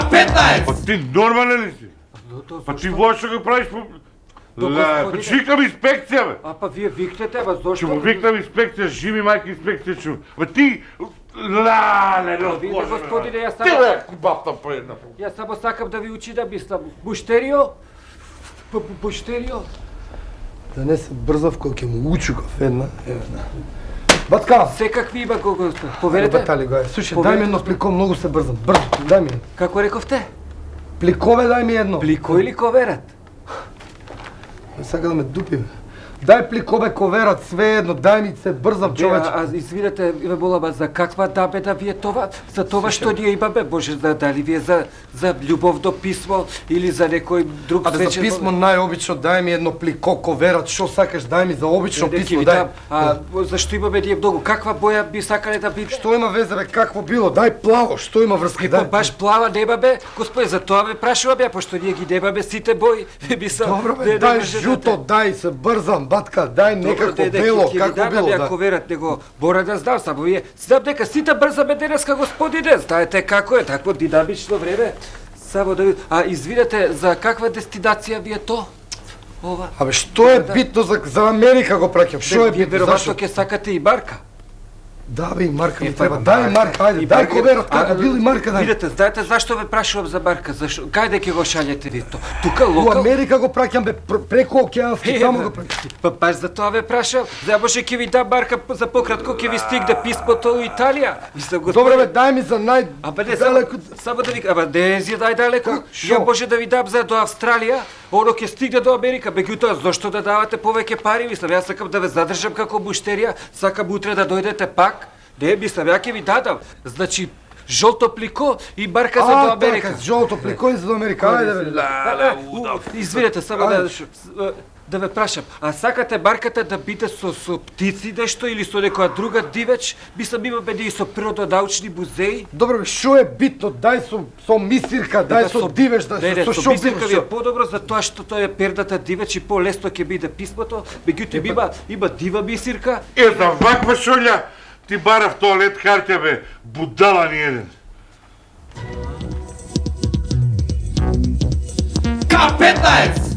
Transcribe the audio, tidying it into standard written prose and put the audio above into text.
К-15! Па ти нормален ли си? Па ти вообще го правиш по... Па ќе викнам инспекција, бе! А па вие викнете, ба зошто? Ќе му викнам инспекција, живи мајка инспекција ќе... Ба ти... Лале, Виде, господине, јас Ти само... бе, бапта по една. Јас само сакам да ви учи да мислам. Буштерио? Буштерио? Да не се брзав кој ќе му учукав една. Батка! Секакви има кога... Поверете? Батали го е. Слушай, дај ми едно плико, многу се брзам. Брзо, дај ми. Како рековте? Пликове дај ми едно. Плико или коверат? Сака да ме дупи, бе. Дај пликове, коверат, све едно, дај ми се брзам, човече. А извинете, ме молам, за каква дабеда ви е това? За това што ние имаме, може да дали ви е за љубовно писмо или за некој друг Абе, за писмо најобично дај ми едно плико, коверат, што сакаш, дај ми за обично писмо, дај. А зашто имаме ние многу? Каква боја би сакале да биде? Што има везе, бе, какво било? Дај плаво, што има врски, Па дај. баш плава немаме, господи, за тоа ме прашувам ја, пошто ние ги немаме сите бои. Добро, бе, дај жуто, дај се брзам, батка, дај некако бело, како било, да. Ако верат него, мора да знам, само вие, знам дека сите брзаме денеска, господине, знаете како е, такво динамично време. Само да ви... А извинете, за каква дестинација ви е то? Ова. Абе, што е битно за Америка го праќам? Што е Вие битно? веројатно Зашо? ќе сакате и марка. Да, бе, и марка ми Па, треба. Дај марка, ајде, дај коверот, како бил и марка дај. Видете, знаете зашто ве прашувам за марка? Зашо? Кајде ќе го шаljете ви то? Тука У локал? Америка го праќам, бе, преку океански, таму го праќам. Па баш за тоа ве прашувам. За може ќе ви дам марка за пократко ќе ви стигне писмото у Италија. Мислам го. Добре, бе, дај ми за Абе не, само да ви... Абе не си дај далеко. Шо? Ја може да ви дам за до Австралија, оно ќе стигне до Америка. Меѓутоа, зошто да давате повеќе пари? Мислам, јас сакам да ве задржам како буштерија, сакам утре да дојдете пак. Не, мислам, ја ќе ви дадам. Значи, жолто плико и марка за до Америка. Така, жолто плико и за до Америка, ајде, бе. Извинете, само да ве прашам. А сакате марката да биде со птици нешто или со некоја друга дивеч? Мислам, имаме ние со природонаучни музеи. Добре, бе, шо е битно? Дај со мисирка, дај со дивеч, да Не, со со шо мисирка ви било, е подобро за тоа што тоа е пердата дивеч и полесно ќе биде писмото. Меѓутоа има дива мисирка. За ваква шолја ти барав тоалет картја, бе, будала ни еден. К-15!